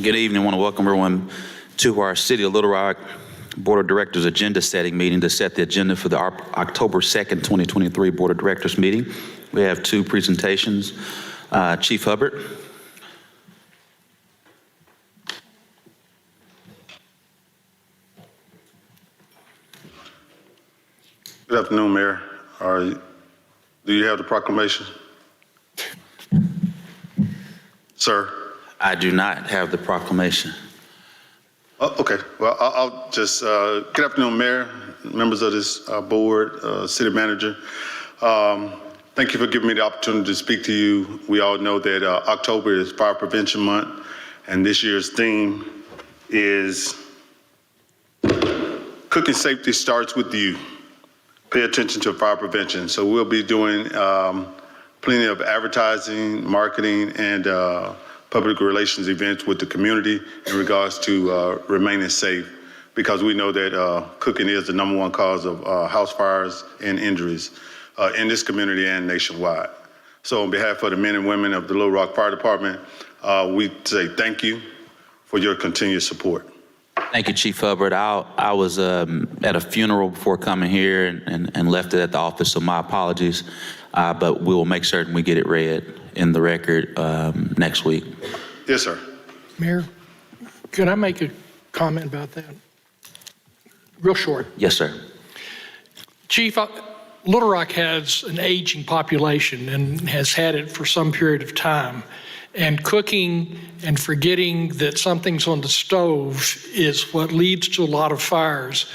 Good evening. I want to welcome everyone to our City of Little Rock Board of Directors agenda setting meeting to set the agenda for the October 2nd, 2023 Board of Directors meeting. We have two presentations. Chief Hubbard. Good afternoon, Mayor. Do you have the proclamation? Sir? I do not have the proclamation. Oh, okay. Well, I'll just, good afternoon, Mayor, members of this board, City Manager. Thank you for giving me the opportunity to speak to you. We all know that October is Fire Prevention Month, and this year's theme is Cooking Safety Starts With You. Pay attention to fire prevention. So we'll be doing plenty of advertising, marketing, and public relations events with the community in regards to remaining safe, because we know that cooking is the #1 cause of house fires and injuries in this community and nationwide. So on behalf of the men and women of the Little Rock Fire Department, we say thank you for your continued support. Thank you, Chief Hubbard. I was at a funeral before coming here and left it at the office, so my apologies. But we will make certain we get it read in the record next week. Yes, sir. Mayor, could I make a comment about that? Real short. Yes, sir. Chief, Little Rock has an aging population and has had it for some period of time. And cooking and forgetting that something's on the stove is what leads to a lot of fires.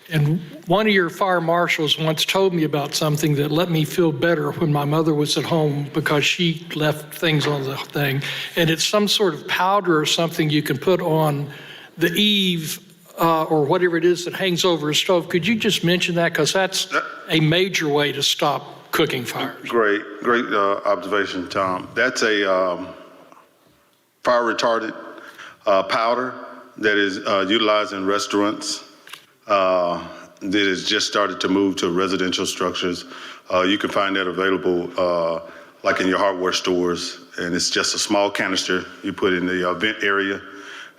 And one of your fire marshals once told me about something that let me feel better when my mother was at home because she left things on the thing. And it's some sort of powder or something you can put on the eave or whatever it is that hangs over a stove. Could you just mention that? Because that's a major way to stop cooking fires. Great observation, Tom. That's a fire retardant powder that is utilized in restaurants that has just started to move to residential structures. You can find that available like in your hardware stores, and it's just a small canister you put in the vent area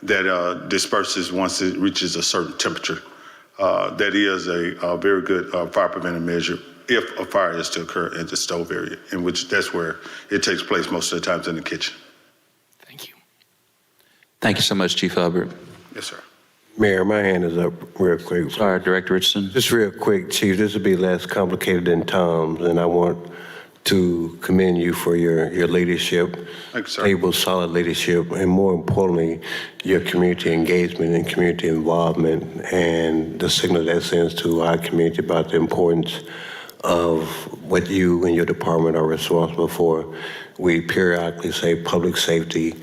that disperses once it reaches a certain temperature. That is a very good fire preventive measure if a fire is to occur in the stove area, in which that's where it takes place most of the times in the kitchen. Thank you. Thank you so much, Chief Hubbard. Yes, sir. Mayor, my hand is up real quick. Sorry, Director Richardson. Just real quick, Chief, this will be less complicated than Tom's, and I want to commend you for your leadership, Thank you, sir. stable, solid leadership, and more importantly, your community engagement and community involvement and the signal that sends to our community about the importance of what you and your department are responsible for. We periodically say public safety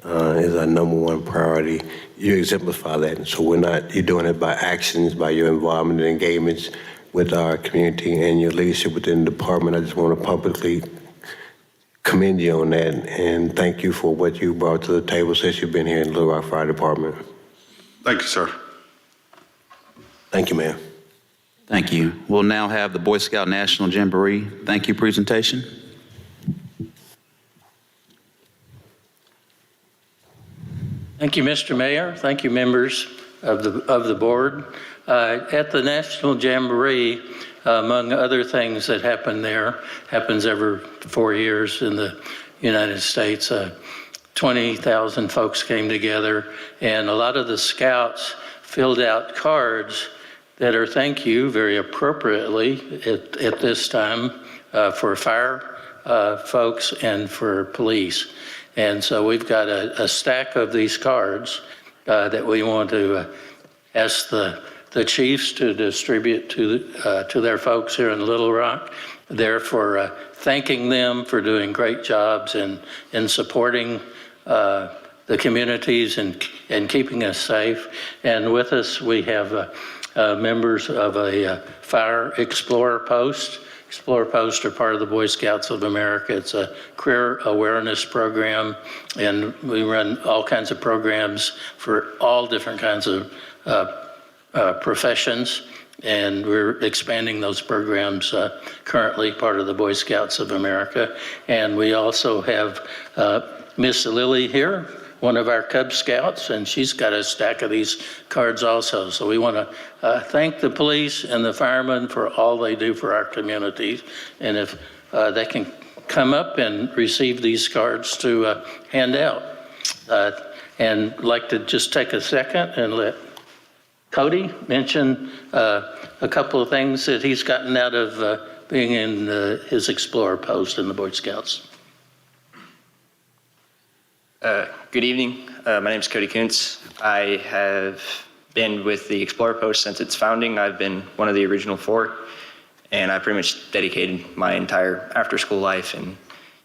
is our #1 priority. You exemplify that. And so you're doing it by actions, by your involvement and engagements with our community and your leadership within the department. I just want to publicly commend you on that and thank you for what you brought to the table since you've been here in Little Rock Fire Department. Thank you, sir. Thank you, ma'am. Thank you. We'll now have the Boy Scout National Jamboree thank you presentation. Thank you, Mr. Mayor. Thank you, members of the board. At the National Jamboree, among other things that happen there, happens every 4 years in the United States, 20,000 folks came together, and a lot of the scouts filled out cards that are thank you very appropriately at this time for fire folks and for police. And so we've got a stack of these cards that we want to ask the chiefs to distribute to their folks here in Little Rock. They're for thanking them for doing great jobs in supporting the communities and keeping us safe. And with us, we have members of a Fire Explorer Post. Explorer Post are part of the Boy Scouts of America. It's a career awareness program, and we run all kinds of programs for all different kinds of professions, and we're expanding those programs currently, part of the Boy Scouts of America. And we also have Miss Lily here one of our Cub Scouts, and she's got a stack of these cards also. So we want to thank the police and the firemen for all they do for our communities. And if they can come up and receive these cards to hand out. And I'd like to just take a second and let Cody mention a couple of things that he's gotten out of being in his Explorer post in the Boy Scouts. Good evening. My name is Cody Kuntz. I have been with the Explorer Post since its founding. I've been one of the original 4, and I pretty much dedicated my entire after-school life and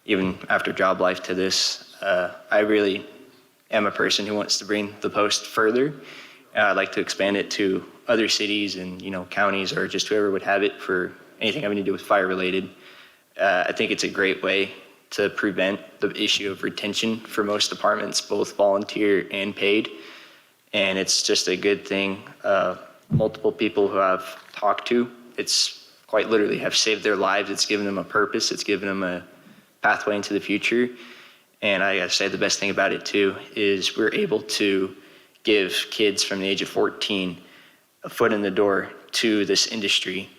even after-job life to this. I really am a person who wants to bring the Post further. I'd like to expand it to other cities and counties, or just whoever would have it for anything having to do with fire-related. I think it's a great way to prevent the issue of retention for most departments, both volunteer and paid. And it's just a good thing. Multiple people who I've talked to, it's quite literally have saved their lives. It's given them a purpose. It's given them a pathway into the future. And I gotta say the best thing about it too is we're able to give kids from the age of 14 a foot in the door to this industry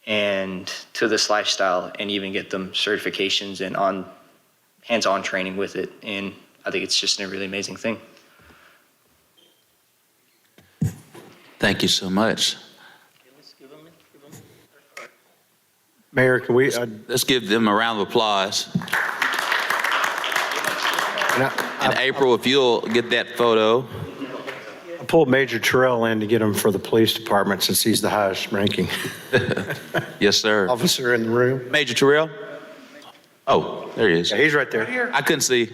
and to this lifestyle, and even get them certifications and hands-on training with it. And I think it's just a really amazing thing. Thank you so much. Mayor, can we, Let's give them a round of applause. And April, if you'll get that photo. I pulled Major Terrell in to get him for the police department since he's the highest ranking Yes, sir. officer in the room. Major Terrell? Oh, there he is. Yeah, he's right there. I couldn't see.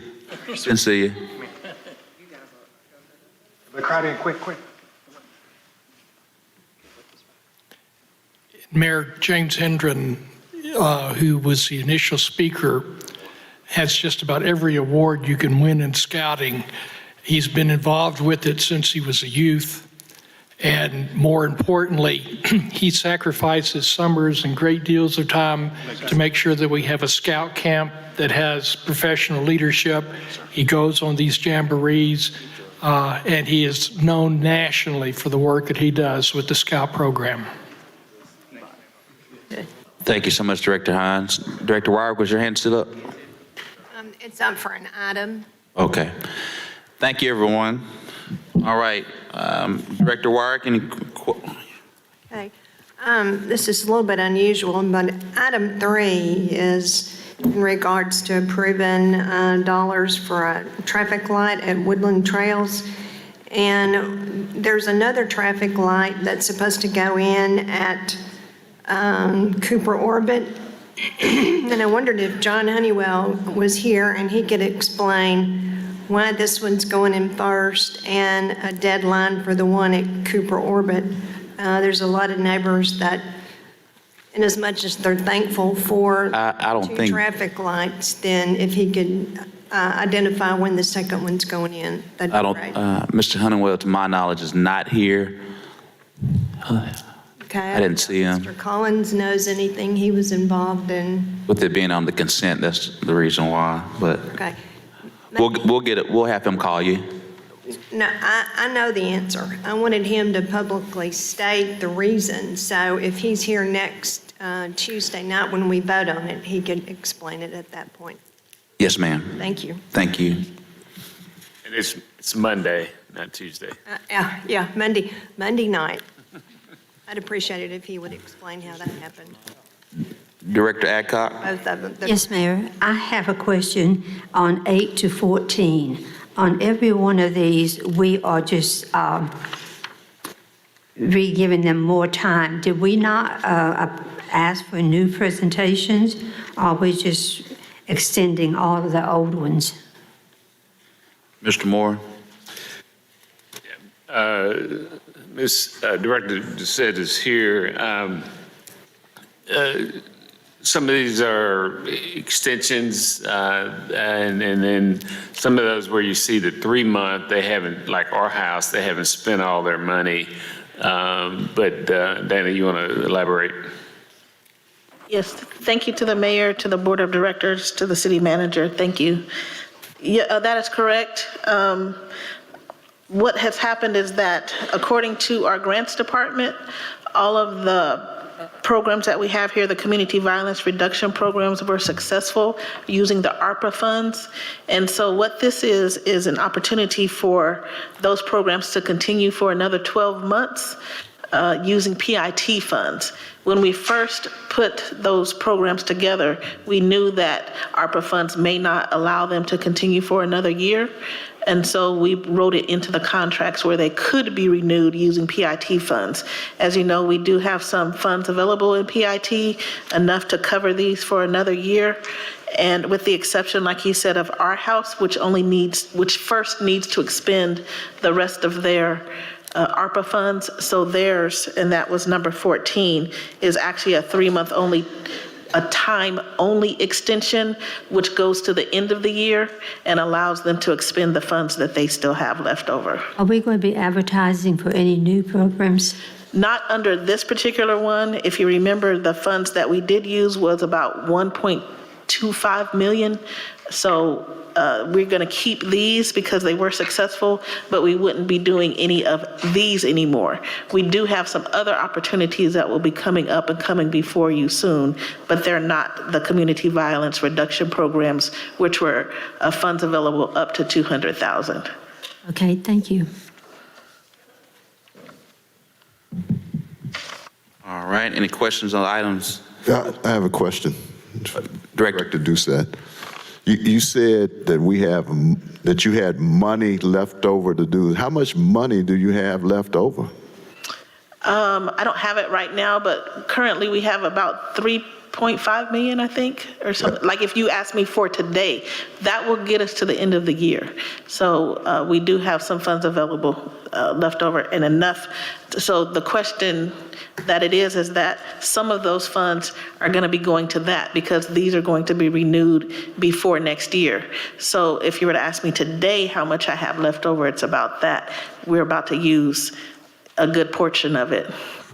Couldn't see you. But crowd in, quick. Mayor James Hendren, who was the initial speaker, has just about every award you can win in scouting. He's been involved with it since he was a youth. And more importantly, he sacrifices summers and great deals of time to make sure that we have a scout camp that has professional leadership. He goes on these jamborees, and he is known nationally for the work that he does with the scout program. Thank you so much, Director Hines. Director Warwick, was your hand still up? It's up for an item. Okay. Thank you, everyone. All right. Director Warwick, any Okay. This is a little bit unusual, but item 3 is in regards to approving dollars for a traffic light at Woodland Trails. And there's another traffic light that's supposed to go in at Cooper Orbit. And I wondered if John Honeywell was here and he could explain why this one's going in first and a deadline for the one at Cooper Orbit. There's a lot of neighbors that, in as much as they're thankful for I don't two think- traffic lights, then if he could identify when the second one's going in, that'd I be don't, great. Mr. Honeywell, to my knowledge, is not here. Okay. I didn't see him. Mr. Collins knows anything he was involved in. With it being on the consent, that's the reason why, but Okay. we'll get it, we'll have him call you. No, I know the answer. I wanted him to publicly state the reason, so if he's here next Tuesday night when we vote on it, he could explain it at that point. Yes, ma'am. Thank you. Thank you. And it's Monday, not Tuesday. Yeah, Monday night. I'd appreciate it if he would explain how that happened, Director Adcock? both of them. Yes, Mayor. I have a question on 8 to 14. On every one of these, we are just re-giving them more time. Did we not ask for new presentations, or are we just extending all of the old ones? Mr. Moore? Ms. Director Doucette is here. Some of these are extensions, and then some of those where you see the 3-month, they haven't, like our house, they haven't spent all their money. But Dana, you want to elaborate? Yes, thank you to the mayor, to the board of directors, to the city manager. Thank you. Yeah, that is correct. What has happened is that, according to our grants department, all of the programs that we have here, the community violence reduction programs, were successful using the ARPA funds. And so what this is an opportunity for those programs to continue for another 12 months using PIT funds. When we first put those programs together, we knew that ARPA funds may not allow them to continue for another year. And so we wrote it into the contracts where they could be renewed using PIT funds. As you know, we do have some funds available in PIT, enough to cover these for another year. And with the exception, like he said, of Our House, which first needs to expend the rest of their ARPA funds. So theirs, and that was number 14, is actually a 3-month only, a time-only extension, which goes to the end of the year and allows them to expend the funds that they still have left over. Are we going to be advertising for any new programs? Not under this particular one. If you remember, the funds that we did use was about 1.25 million. So we're going to keep these because they were successful, but we wouldn't be doing any of these anymore. We do have some other opportunities that will be coming up and coming before you soon, but they're not the community violence reduction programs, which were funds available up to $200,000. Okay, thank you. All right, any questions on items? I have a question. Director Doucette. You said that you had money left over to do. How much money do you have left over? I don't have it right now, but currently we have about 3.5 million, I think, or something. Like if you ask me for today, that will get us to the end of the year. So we do have some funds available left over and enough. So the question that it is that some of those funds are going to be going to that because these are going to be renewed before next year. So if you were to ask me today how much I have left over, it's about that. We're about to use a good portion of it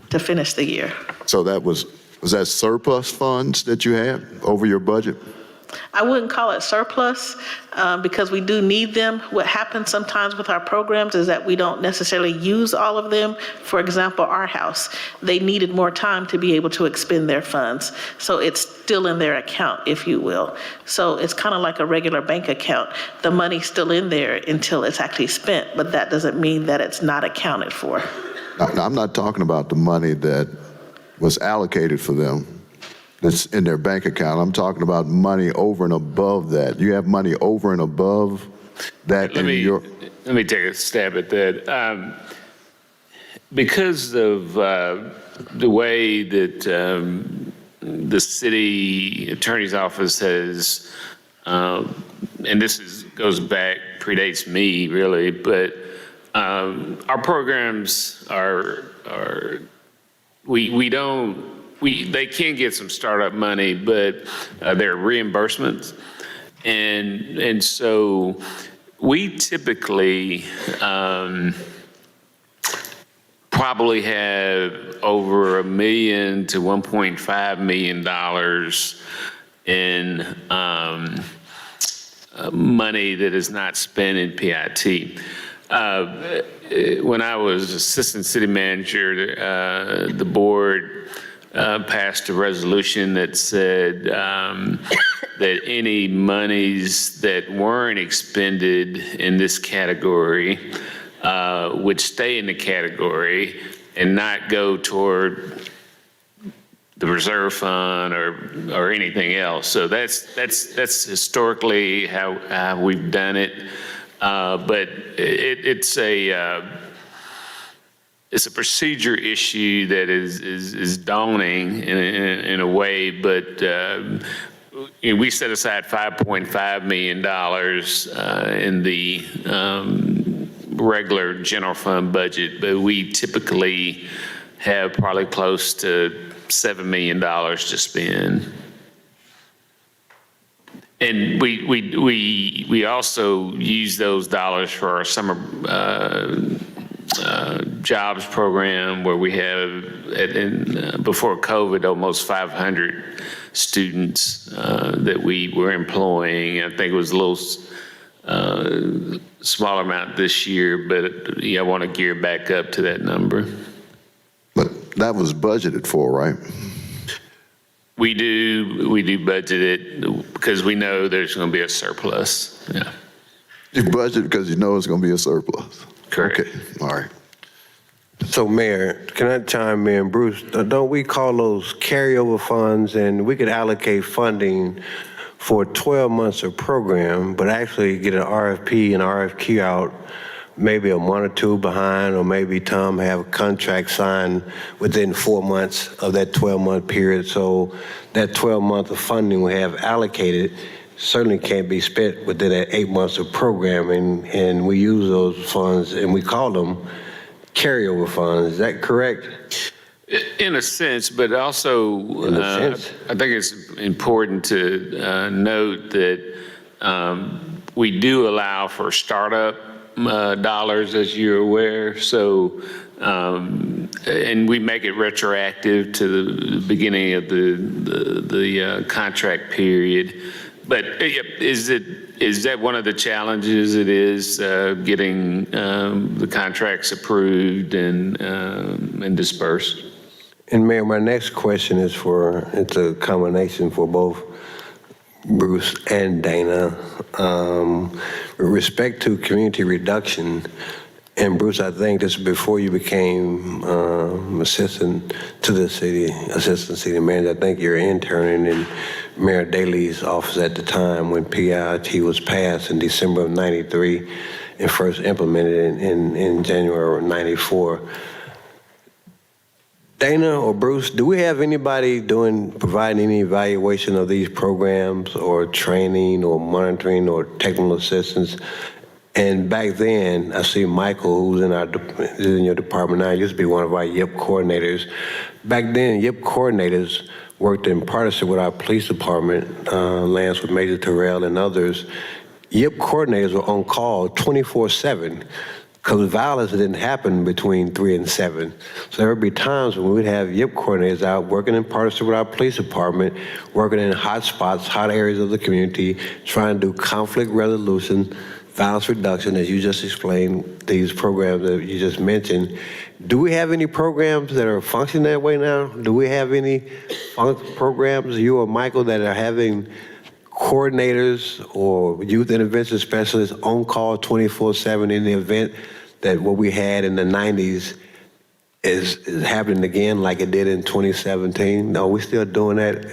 to finish the year. So was that surplus funds that you had over your budget? I wouldn't call it surplus because we do need them. What happens sometimes with our programs is that we don't necessarily use all of them. For example, Our House, they needed more time to be able to expend their funds. So it's still in their account, if you will. So it's kind of like a regular bank account. The money's still in there until it's actually spent, but that doesn't mean that it's not accounted for. Now, I'm not talking about the money that was allocated for them. That's in their bank account. I'm talking about money over and above that. You have money over and above that Let me take a stab at that. Because of the way that the city attorney's office has, and goes back, predates me really, but our programs they can get some startup money, but they're reimbursements. And so we typically probably have over $1 million to $1.5 million in money that is not spent in PIT. When I was assistant city manager, the board passed a resolution that said that any monies that weren't expended in this category would stay in the category and not go toward the reserve fund or anything else. So that's historically how we've done it. But it's a procedure issue that is daunting in a way, but we set aside $5.5 million in the regular general fund budget, but we typically have probably close to $7 million to spend. And we also use those dollars for our summer jobs program, where we have, before COVID, almost 500 students that we were employing. I think it was a little smaller amount this year, but yeah, I want to gear back up to that number. But that was budgeted for, right? We do budget it because we know there's going to be a surplus. Yeah. You budget because you know it's going to be a surplus. Correct. Okay, all right. So Mayor, can I chime in? Bruce, don't we call those carryover funds, and we could allocate funding for 12 months of program, but actually get an RFP and RFQ out maybe a month or two behind, or maybe Tom have a contract signed within 4 months of that 12-month period. So that 12 months of funding we have allocated certainly can't be spent within that 8 months of programming, and we use those funds and we call them carryover funds. Is that correct? In a sense, but also, In a sense. I think it's important to note that we do allow for startup dollars, as you're aware. So, and we make it retroactive to the beginning of the contract period. But is that one of the challenges? It is getting the contracts approved and dispersed. And Mayor, my next question is it's a combination for both Bruce and Dana. With respect to community reduction, and Bruce, I think this is before you became assistant city manager. I think you're interning in Mayor Daley's office at the time when PIT was passed in December of '93 and first implemented in January of '94. Dana or Bruce, do we have anybody providing any evaluation of these programs or training or monitoring or technical assistance? And back then, I see Michael, who's in your department now, used to be one of our YIP coordinators. Back then, YIP coordinators worked in partnership with our police department, Lance with Major Terrell and others. YIP coordinators were on call 24/7. Because violence didn't happen between 3 and 7. So there would be times when we'd have YIP coordinators out working in partnership with our police department, working in hot spots, hot areas of the community, trying to do conflict resolution, violence reduction, as you just explained, these programs that you just mentioned. Do we have any programs that are functioning that way now? Do we have any programs, you or Michael, that are having coordinators or youth intervention specialists on call 24/7 in the event that what we had in the 90s is happening again like it did in 2017? No, we still doing that?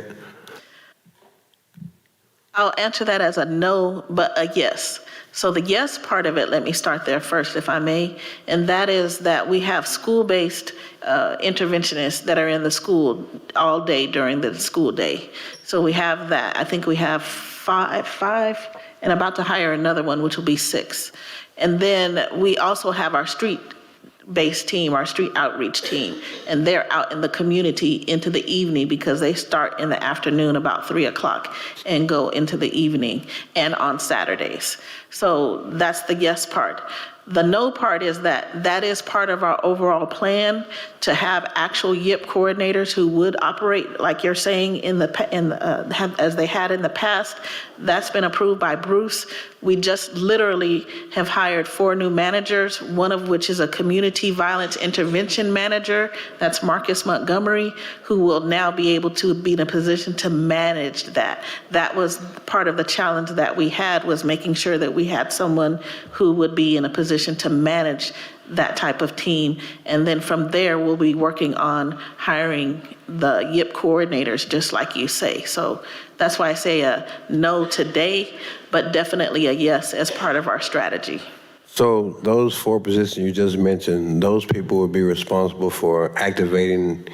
I'll answer that as a no, but a yes. So the yes part of it, let me start there first, if I may, and that is that we have school-based interventionists that are in the school all day during the school day. So we have that. I think we have five, and about to hire another one, which will be 6. And then we also have our street-based team, our street outreach team, and they're out in the community into the evening because they start in the afternoon about 3 o'clock and go into the evening and on Saturdays. So that's the yes part. The no part is that is part of our overall plan to have actual YIP coordinators who would operate, like you're saying, as they had in the past. That's been approved by Bruce. We just literally have hired 4 new managers, one of which is a community violence intervention manager. That's Marcus Montgomery, who will now be able to be in a position to manage that. That was part of the challenge that we had, was making sure that we had someone who would be in a position to manage that type of team. And then from there, we'll be working on hiring the YIP coordinators, just like you say. So that's why I say a no today, but definitely a yes as part of our strategy. So those 4 positions you just mentioned, those people would be responsible for activating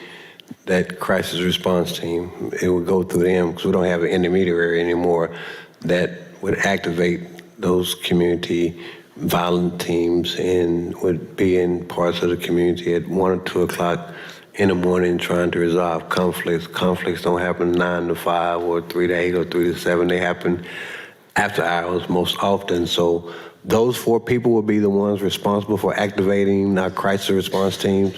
that crisis response team. It would go through them because we don't have an intermediary anymore that would activate those community violent teams and would be in parts of the community at 1 or 2 o'clock in the morning trying to resolve conflicts. Conflicts don't happen 9 to 5 or 3 to 8 or 3 to 7. They happen after hours most often. So those 4 people will be the ones responsible for activating our crisis response teams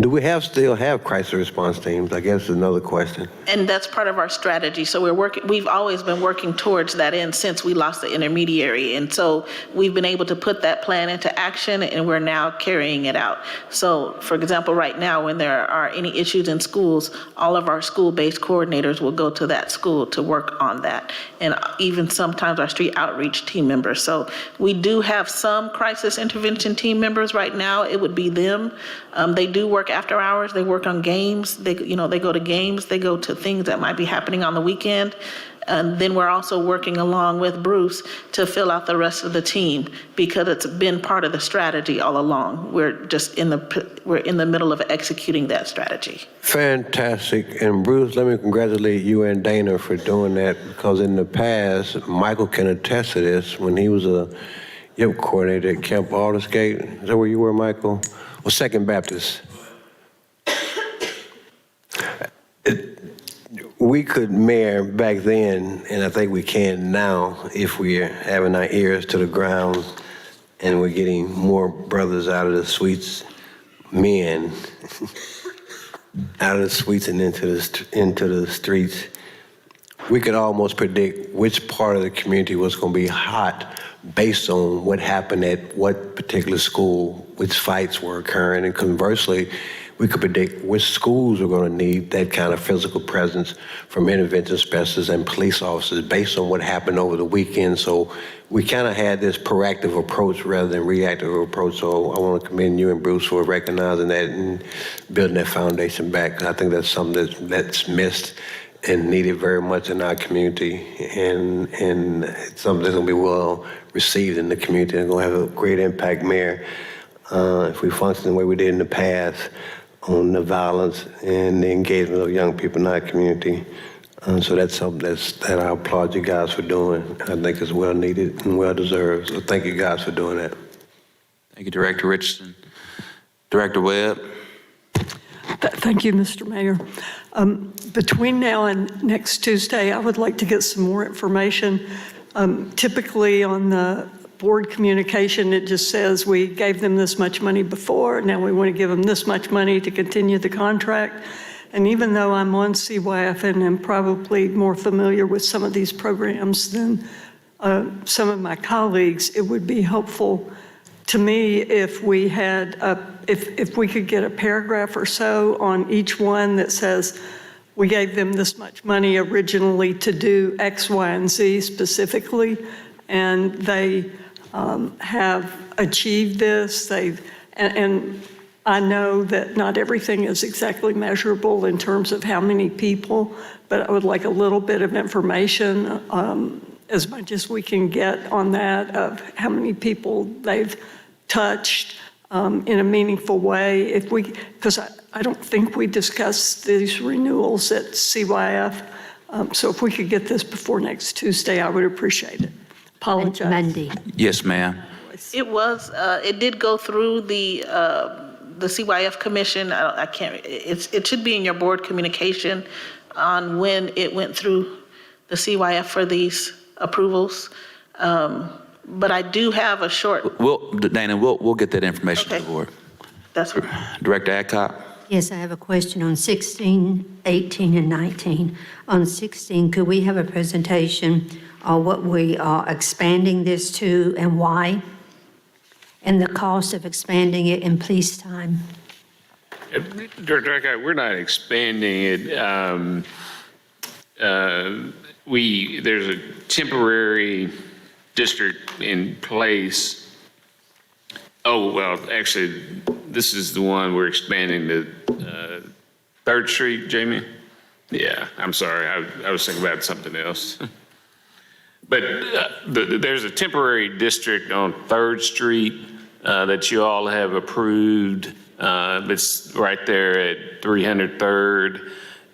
Do we still have crisis response teams? I guess is another question. And that's part of our strategy. So we've always been working towards that end since we lost the intermediary. And so we've been able to put that plan into action, and we're now carrying it out. So for example, right now, when there are any issues in schools, all of our school-based coordinators will go to that school to work on that. And even sometimes our street outreach team members. So we do have some crisis intervention team members right now. It would be them. They do work after hours. They work on games. They go to games. They go to things that might be happening on the weekend. And then we're also working along with Bruce to fill out the rest of the team, because it's been part of the strategy all along. We're just in the middle of executing that strategy. Fantastic. And Bruce, let me congratulate you and Dana for doing that, because in the past, Michael can attest to this, when he was a YIP coordinator at Camp Aldersgate. Is that where you were, Michael? Or Second Baptist? We could, Mayor, back then, and I think we can now, if we're having our ears to the ground and we're getting more brothers out of the suites, men, out of the suites and into the streets, we could almost predict which part of the community was going to be hot based on what happened at what particular school, which fights were occurring, and conversely, we could predict which schools are going to need that kind of physical presence from intervention specialists and police officers based on what happened over the weekend. So we kind of had this proactive approach rather than reactive approach. So I want to commend you and Bruce for recognizing that and building that foundation back. I think that's something that's missed and needed very much in our community, and it's something that's going to be well received in the community and going to have a great impact, Mayor, if we function the way we did in the past on the violence and the engagement of young people in our community. So that's something that I applaud you guys for doing. I think it's well needed and well deserved. So thank you guys for doing that. Thank you, Director Richardson. Director Webb. Thank you, Mr. Mayor. Between now and next Tuesday, I would like to get some more information. Typically on the board communication, it just says we gave them this much money before, now we want to give them this much money to continue the contract. And even though I'm on CYF and am probably more familiar with some of these programs than some of my colleagues, it would be helpful to me if we had, if we could get a paragraph or so on each one that says, we gave them this much money originally to do X, Y, and Z specifically, and they have achieved this. And I know that not everything is exactly measurable in terms of how many people, but I would like a little bit of information, as much as we can get on that, of how many people they've touched in a meaningful way. Because I don't think we discussed these renewals at CYF. So if we could get this before next Tuesday, I would appreciate it. Apologize. Monday. Yes, ma'am. It did go through the CYF commission. I can't, it should be in your board communication on when it went through the CYF for these approvals. But I do have a short. Dana, we'll get that information to the board. That's right. Director Adcock. Yes, I have a question on 16, 18, and 19. On 16, could we have a presentation on what we are expanding this to and why? And the cost of expanding it in police time? Director Adcock, we're not expanding it. There's a temporary district in place. Oh, well, actually, this is the one we're expanding to 3rd Street, Jamie? Yeah, I'm sorry. I was thinking about something else. But there's a temporary district on 3rd Street that you all have approved. It's right there at 300 3rd.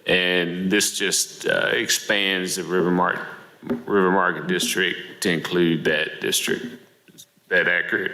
And this just expands the River Market District to include that district. Is that accurate?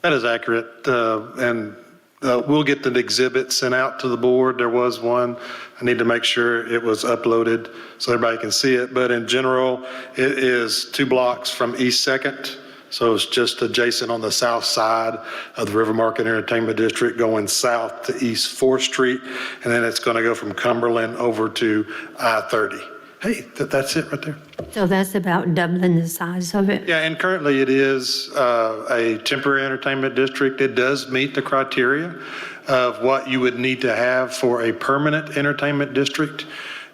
That is accurate. And we'll get the exhibit sent out to the board. There was one. I need to make sure it was uploaded so everybody can see it. But in general, it is 2 blocks from East 2nd So it's just adjacent on the south side of the River Market Entertainment District, going south to East 4th Street, and then it's going to go from Cumberland over to I-30. Hey, that's it right there. So that's about doubling the size of it? Yeah, and currently it is a temporary entertainment district. It does meet the criteria of what you would need to have for a permanent entertainment district.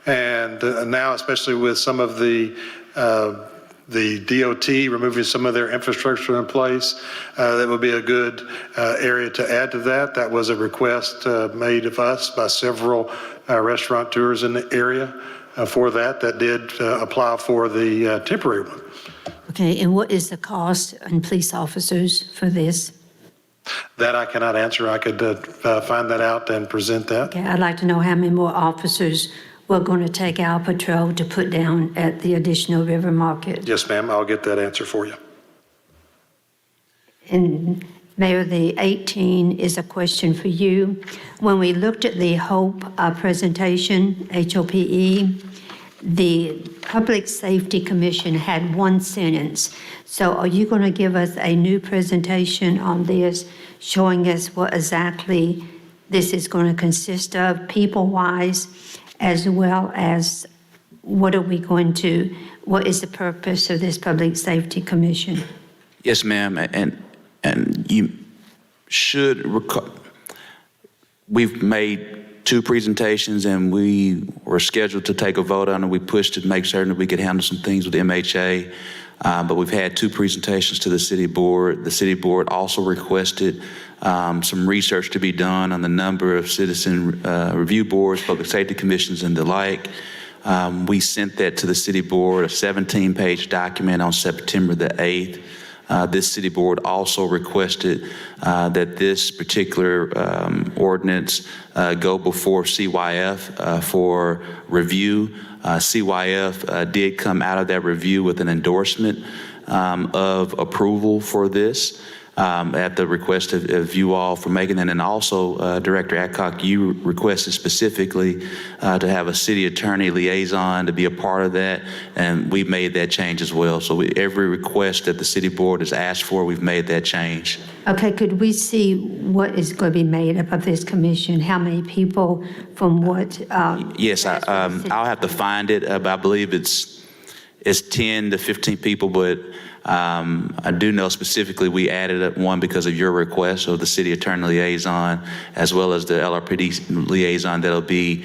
And now, especially with some of the DOT removing some of their infrastructure in place, that would be a good area to add to that. That was a request made of us by several restaurateurs in the area for that did apply for the temporary one. Okay, and what is the cost and police officers for this? That I cannot answer. I could find that out and present that. Okay, I'd like to know how many more officers we're going to take our patrol to put down at the additional River Market. Yes, ma'am. I'll get that answer for you. And Mayor, the 18 is a question for you. When we looked at the HOPE presentation, HOPE, the Public Safety Commission had one sentence. So are you going to give us a new presentation on this, showing us what exactly this is going to consist of, people-wise, as well as what is the purpose of this Public Safety Commission? Yes, ma'am, and you should recall, we've made 2 presentations and we were scheduled to take a vote on it. We pushed to make certain that we could handle some things with MHA, but we've had 2 presentations to the city board. The city board also requested some research to be done on the number of citizen review boards, public safety commissions, and the like. We sent that to the city board, a 17-page document on September the 8th. This city board also requested that this particular ordinance go before CYF for review. CYF did come out of that review with an endorsement of approval for this at the request of you all for making that. And also, Director Adcock, you requested specifically to have a city attorney liaison to be a part of that, and we made that change as well. So every request that the city board has asked for, we've made that change. Okay, could we see what is going to be made up of this commission? How many people from what? Yes, I'll have to find it, but I believe it's 10 to 15 people, but I do know specifically we added one because of your request of the city attorney liaison, as well as the LRPD liaison. That'll be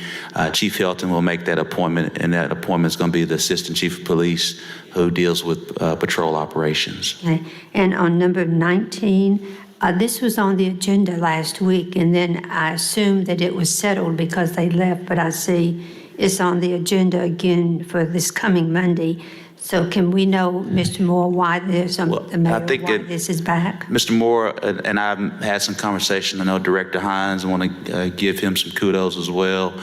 Chief Hilton will make that appointment, and that appointment is going to be the assistant chief of police who deals with patrol operations. Okay. And on number 19, this was on the agenda last week, and then I assumed that it was settled because they left, but I see it's on the agenda again for this coming Monday. So can we know, Mr. Moore, why this, why this is back? Mr. Moore and I've had some conversation. I know Director Hines, I want to give him some kudos as well.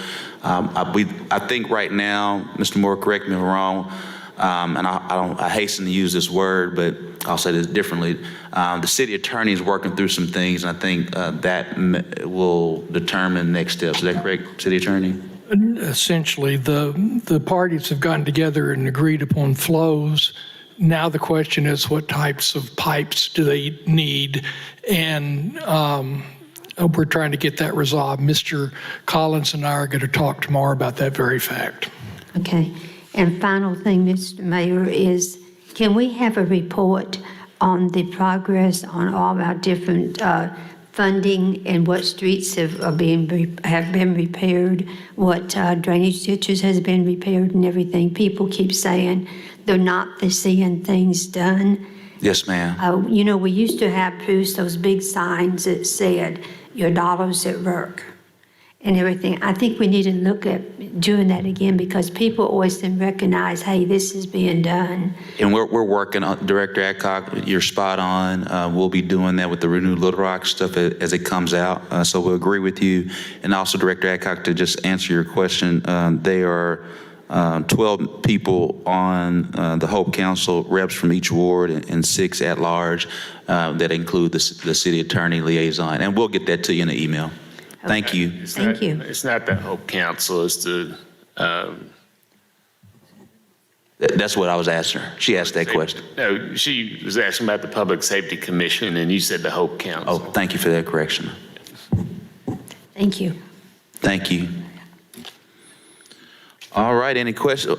I think right now, Mr. Moore, correct me if I'm wrong, and I hasten to use this word, but I'll say this differently. The city attorney is working through some things, and I think that will determine next steps. Is that correct, city attorney? Essentially, the parties have gotten together and agreed upon flows. Now the question is, what types of pipes do they need? And we're trying to get that resolved. Mr. Collins and I are going to talk tomorrow about that very fact. Okay. And final thing, Mr. Mayor, is can we have a report on the progress on all our different funding and what streets have been repaired, what drainage ditches has been repaired and everything? People keep saying they're not seeing things done. Yes, ma'am. You know, we used to have, Bruce, those big signs that said, your dollar's at work and everything. I think we need to look at doing that again because people always then recognize, hey, this is being done. And we're working on, Director Adcock, you're spot on. We'll be doing that with the Renewed Little Rock stuff as it comes out. So we'll agree with you. And also, Director Adcock, to just answer your question, they are 12 people on the Hope Council, reps from each ward, and 6 at large that include the city attorney liaison. And we'll get that to you in an email. Thank you. Thank you. It's not the Hope Council, it's the That's what I was asking her. She asked that question. No, she was asking about the Public Safety Commission, and you said the Hope Council. Oh, thank you for that correction. Thank you. Thank you. All right, any questions?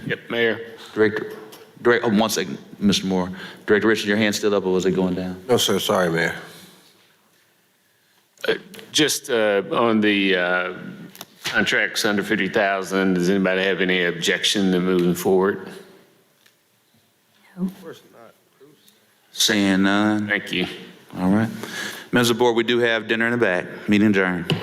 Yep, Mayor. Director, 1 second, Mr. Moore. Director Richard, your hand still up or was it going down? No, sir, sorry, Mayor. Just on the contracts under 50,000, does anybody have any objection to moving forward? Seeing none. Thank you. All right. Members of the board, we do have dinner in the back. Meeting adjourned.